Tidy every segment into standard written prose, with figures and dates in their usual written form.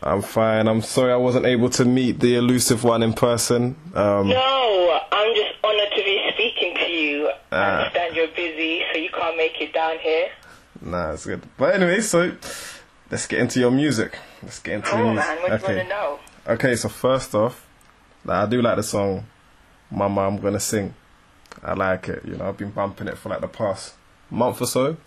I'm fine. I'm sorry I wasn't able to meet the elusive one in person. No, I'm just honoured to be speaking to you. I understand you're busy, so you can't make it down here. Nah, it's good. But anyway, so let's get into your music. Let's get into your music. Man, what do you want to know? Okay, so first off, I do like the song Mama, I'm Gonna Sing. I like it. You know, I've been bumping it for like the past month or so.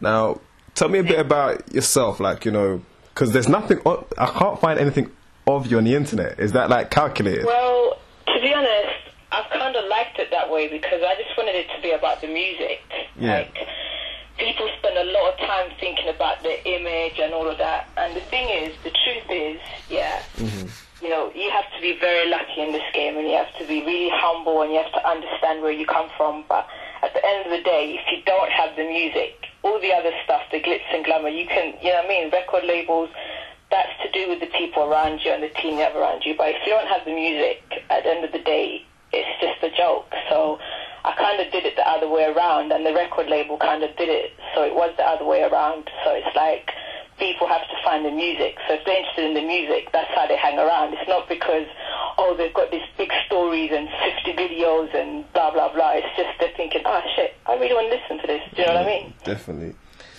Now, tell me a bit about yourself, like, you know, because there's nothing, I can't find anything of you on the internet. Is that like calculated? Well, to be honest, I've kind of liked it that way because I just wanted it to be about the music. Yeah. Like, people spend a lot of time thinking about their image and all of that. And the thing is, the truth is, you know, you have to be very lucky in this game, and you have to be really humble, and you have to understand where you come from. But at the end of the day, if you don't have the music, all the other stuff, the glitz and glamour, you can, you know what I mean, record labels, that's to do with the people around you and the team you have around you. But if you don't have the music, at the end of the day, it's just a joke. So I kind of did it the other way around, and the record label kind of did it, so it was the other way around. So it's like, people have to find the music. So if they're interested in the music, that's how they hang around. It's not because, oh, they've got these big stories and 50 videos and blah, blah, blah. It's just they're thinking, oh, shit, I really want to listen to this. Do you know what I mean? Definitely.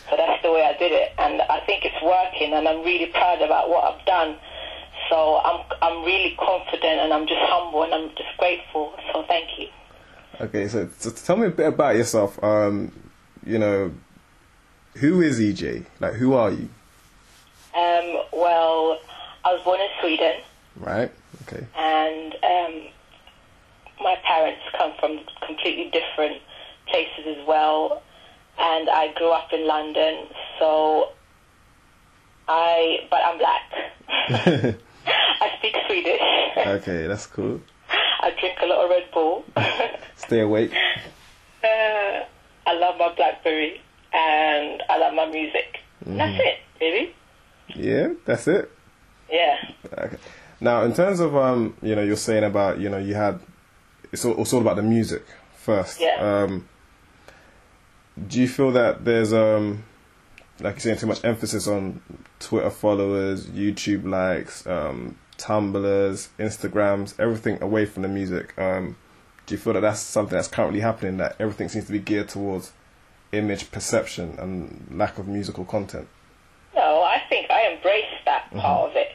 So that's the way I did it. And I think it's working, and I'm really proud about what I've done. So I'm really confident, and I'm just humble, and I'm just grateful. So thank you. Okay, so tell me a bit about yourself. You know, who is EJ? Like, who are you? Well, I was born in Sweden. Right, okay. And my parents come from completely different places as well. And I grew up in London, but I'm black. I speak Swedish. Okay, that's cool. I drink a lot of Red Bull. Stay awake. I love my BlackBerry, and I love my music. That's it, really. Yeah, that's it. Yeah. Okay. Now, in terms of you know, you're saying about, you know, you had it's all about the music first. Yeah. Do you feel that there's like you're saying, too much emphasis on Twitter followers, YouTube likes, Tumblrs, Instagrams, everything away from the music? Do you feel that that's something that's currently happening, that everything seems to be geared towards image perception and lack of musical content? No, I think I embrace that part of it.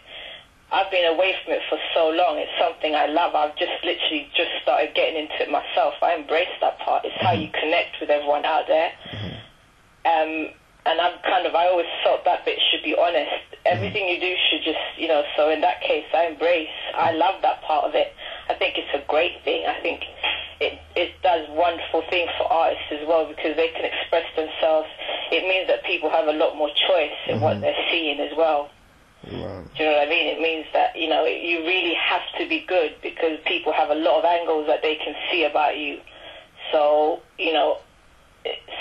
I've been away from it for so long. It's something I love. I've just literally just started getting into it myself. I embrace that part. It's how you connect with everyone out there. And I always felt that bit should be honest. Everything you do should just, you know, so in that case, I love that part of it. I think it's a great thing. I think it does wonderful things for artists as well, because they can express themselves. It means that people have a lot more choice in what they're seeing as well. Wow. Do you know what I mean? It means that, you know, you really have to be good, because people have a lot of angles that they can see about you. So, you know,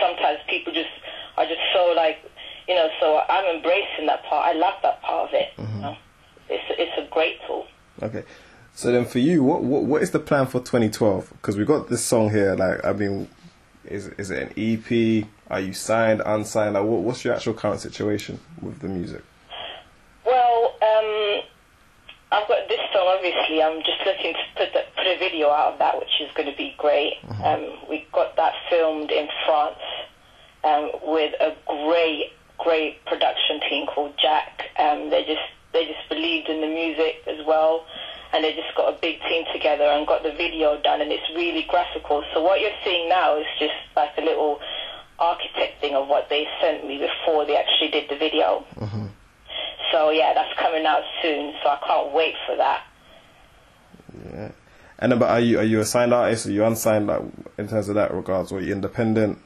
sometimes people are just so like, you know, so I'm embracing that part. I love that part of it. You know? It's a great tool. Okay. So then for you, what is the plan for 2012? Because we got this song here, like, I mean, is it an EP? Are you signed, unsigned? Like, what's your actual current situation with the music? Well, I've got this song, obviously. I'm just looking to put a video out of that, which is going to be great. We got that filmed in France with a great production team called Jack. They just believed in the music as well, and they just got a big team together and got the video done, and it's really graphical. So what you're seeing now is just like a little architecting of what they sent me before they actually did the video. So yeah, that's coming out soon, so I can't wait for that. Yeah. And about, are you a signed artist? Are you unsigned, like, in terms of that regards, or are you independent?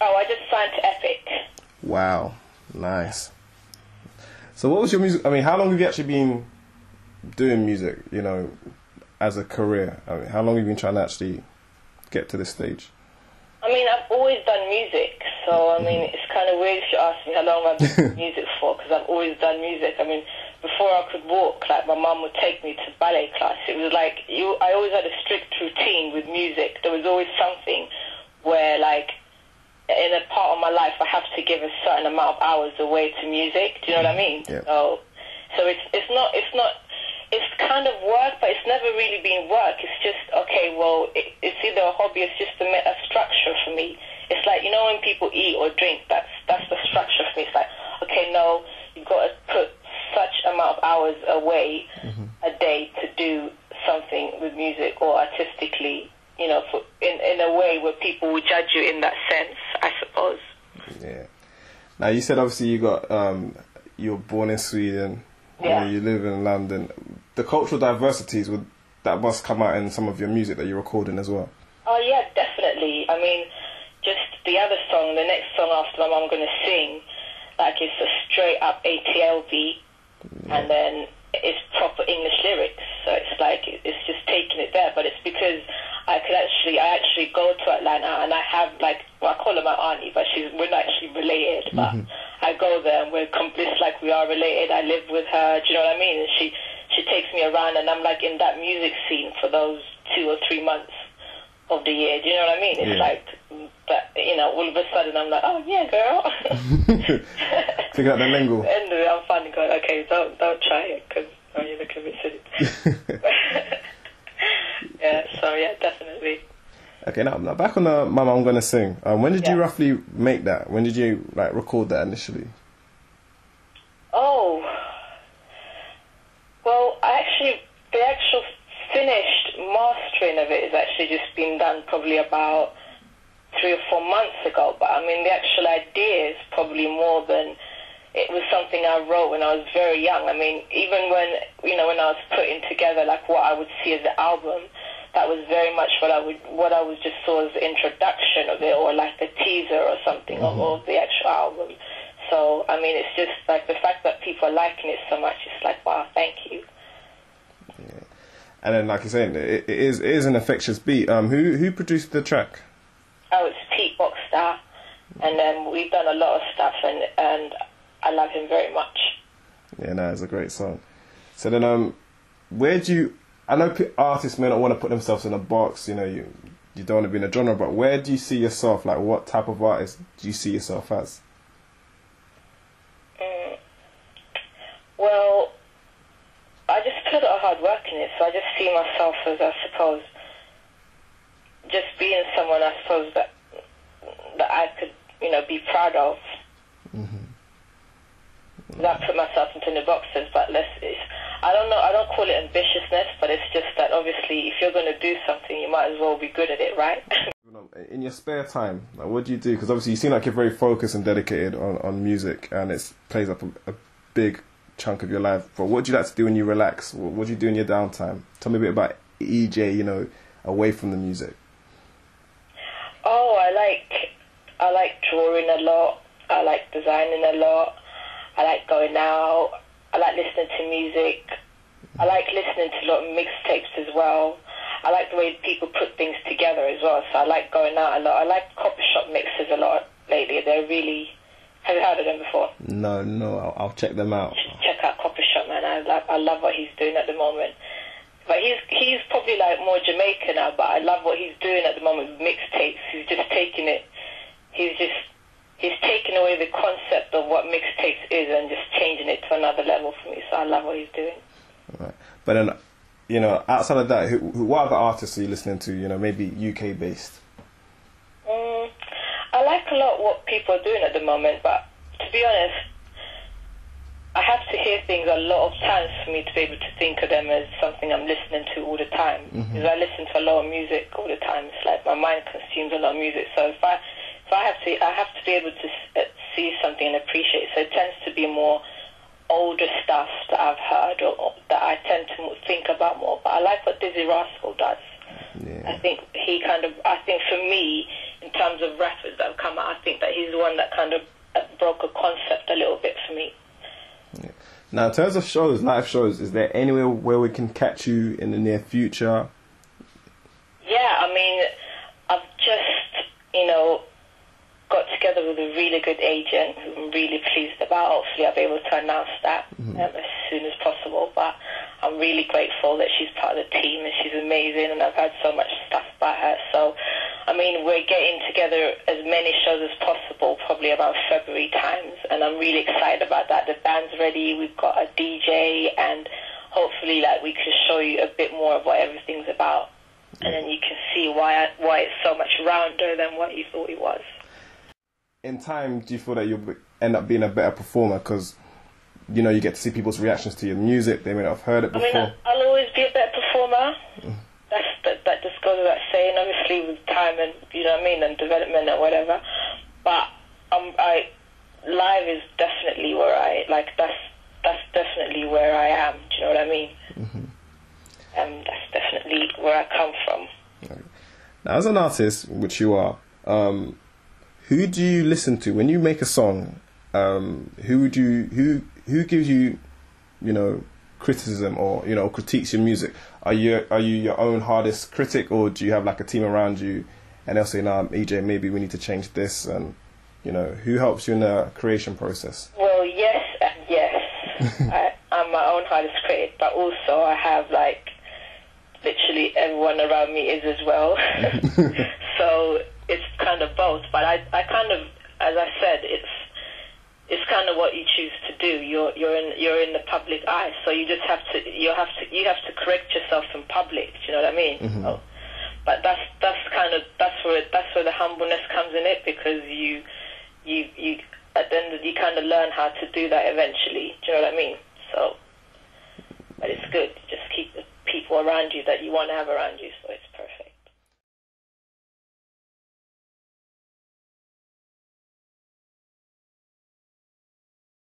Oh, I just signed to Epic. Wow, nice. So what was your music? I mean, how long have you actually been doing music, you know, as a career? I mean, how long have you been trying to actually get to this stage? I mean, I've always done music, so I mean, it's kind of weird if you ask me how long I've been doing music for, because I've always done music. I mean, before I could walk, like, my mum would take me to ballet class. It was like, I always had a strict routine with music. There was always something where, like, in a part of my life, I have to give a certain amount of hours away to music. Do you know what I mean? Yeah. So So it's kind of work, but it's never really been work. It's just, okay, well, it's either a hobby, it's just a structure for me. It's like, you know, when people eat or drink, that's the structure for me. It's like, okay, no, you've got to put such amount of hours away a day to do something with music or artistically, you know, in a way where people will judge you in that sense, I suppose. Yeah. Now, you said obviously you were born in Sweden. Yeah. You live in London. The cultural diversities that must come out in some of your music that you're recording as well. Oh yeah, definitely. I mean, just the other song, the next song after my mum gonna sing, like it's a straight up ATL beat, and then it's proper English lyrics. So it's like it's just taking it there. But it's because I actually go to Atlanta, and I have I call her my auntie, but we're not actually related. But I go there, and it's like we are related. I live with her. Do you know what I mean? And she takes me around, and I'm like in that music scene for those 2 or 3 months of the year. Do you know what I mean? It's like, but you know, all of a sudden I'm like, oh yeah, girl. Figure out the lingo. And I'm finally going, okay, don't try it, because you look a bit silly. Yeah, so yeah, definitely. Okay, now back on the Mama I'm Gonna Sing. When did you roughly make that? When did you record that initially? Oh, well, the actual finished mastering of it has actually just been done probably about 3 or 4 months ago. But I mean, the actual idea is probably more than, it was something I wrote when I was very young. I mean, even when I was putting together like what I would see as the album, that was very much what I was just saw as the introduction of it, or like the teaser or something of the actual album. So I mean, it's just like the fact that people are liking it so much. It's like, wow, thank you. Yeah. And then, like you're saying, it is an infectious beat. Who produced the track? Oh, it's Pete Boxstar, and we've done a lot of stuff, and I love him very much. Yeah, no, it's a great song. So then, where do you? I know artists may not want to put themselves in a box. You know, you don't want to be in a genre, but where do you see yourself? Like, what type of artist do you see yourself as? Well, I just put a lot of hard work in it, so I just see myself as, I suppose, just being someone, I suppose, that I could, you know, be proud of. Not put myself into the boxes, but I don't know, I don't call it ambitiousness, but it's just that obviously if you're going to do something, you might as well be good at it, right? In your spare time, like, what do you do? Because obviously you seem like you're very focused and dedicated on music, and it plays up a big chunk of your life. But what do you like to do when you relax? What do you do in your downtime? Tell me a bit about EJ, you know, away from the music. Oh, I like drawing a lot. I like designing a lot. I like going out. I like listening to music. I like listening to a lot of mixtapes as well. I like the way people put things together as well. So I like going out a lot. I like coffee shop mixes a lot lately. They're really... Have you heard of them before? No, I'll check them out. Check out Coffee Shop, man. I love what he's doing at the moment. But he's probably like more Jamaican now, but I love what he's doing at the moment with mixtapes. He's just taking it... He's taking away the concept of what mixtapes is and just changing it to another level for me. So I love what he's doing. Right. But then, you know, outside of that, what other artists are you listening to? You know, maybe UK based. I like a lot what people are doing at the moment, but to be honest, I have to hear things a lot of times for me to be able to think of them as something I'm listening to all the time. Because I listen to a lot of music all the time. It's like my mind consumes a lot of music. So I have to be able to see something and appreciate it. So it tends to be more older stuff that I've heard or that I tend to think about more. But I like what Dizzy Rascal does. Yeah. I think for me, in terms of rappers that have come out, I think that he's the one that kind of broke a concept a little bit for me. Yeah. Now, in terms of shows, live shows, is there anywhere where we can catch you in the near future? Yeah, I mean, I've just, got together with a really good agent who I'm really pleased about. Hopefully I'll be able to announce that as soon as possible. But I'm really grateful that she's part of the team and she's amazing, and I've heard so much stuff about her. So I mean, we're getting together as many shows as possible, probably about February times, and I'm really excited about that. The band's ready, we've got a DJ, and hopefully, like, we can show you a bit more of what everything's about, and then you can see why it's so much rounder than what you thought it was. In time, do you feel that you'll end up being a better performer? Because, you know, you get to see people's reactions to your music. They may not have heard it before. I mean, I'll always be a better performer. That just goes without saying, obviously, with time and, you know what I mean, and development and whatever. But live is definitely where that's definitely where I am. Do you know what I mean? That's definitely where I come from. Okay. Now, as an artist, which you are, who do you listen to when you make a song? Who gives you, you know, criticism or, you know, critiques your music? Are you your own hardest critic, or do you have like a team around you and they'll say, nah, EJ, maybe we need to change this? And, you know, who helps you in the creation process? Well, yes and yes. I'm my own hardest critic, but also I have, like, literally everyone around me is as well. So it's kind of both. But I kind of, as I said, it's kind of what you choose to do. You're in the public eye, so you just have to correct yourself in public. Do you know what I mean? So, but that's where the humbleness comes in it, because you at the end you kind of learn how to do that eventually. Do you know what I mean? So, but it's good. Just keep the people around you that you want to have around you.